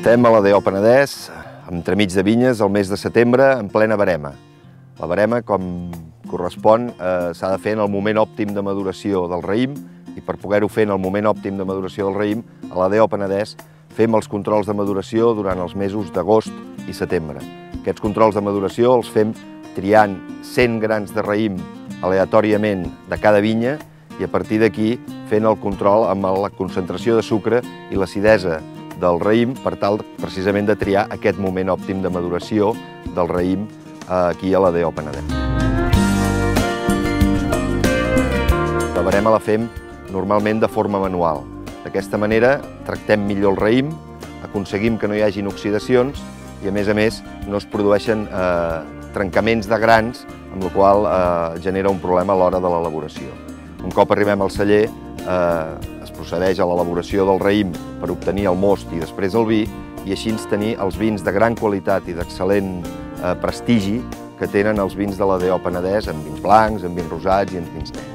Estem a la DO Penedès, entremig de vinyes, al mes de setembre, en plena verema. La verema, com correspon, s'ha de fer en el moment òptim de maduració del raïm, i per poder-ho fer en el moment òptim de maduració del raïm, a la DO Penedès fem els controls de maduració durant els mesos d'agost i setembre. Aquests controls de maduració els fem triant 100 grans de raïm aleatòriament de cada vinya i a partir d'aquí fent el control amb la concentració de sucre i l'acidesa del raïm per tal precisament de triar aquest moment òptim de maduració del raïm aquí a la DO Penedès. La verema la fem normalment de forma manual. D'aquesta manera tractem millor el raïm, aconseguim que no hi hagin oxidacions i a més no es produeixen trencaments de grans, amb la qual genera un problema a l'hora de l'elaboració. Un cop arribem al celler, es procedeix a l'elaboració del raïm per obtenir el most i després el vi, i així tenir els vins de gran qualitat i d'excel·lent prestigi que tenen els vins de la DO Penedès, en vins blancs, en vins rosats i en vins negres.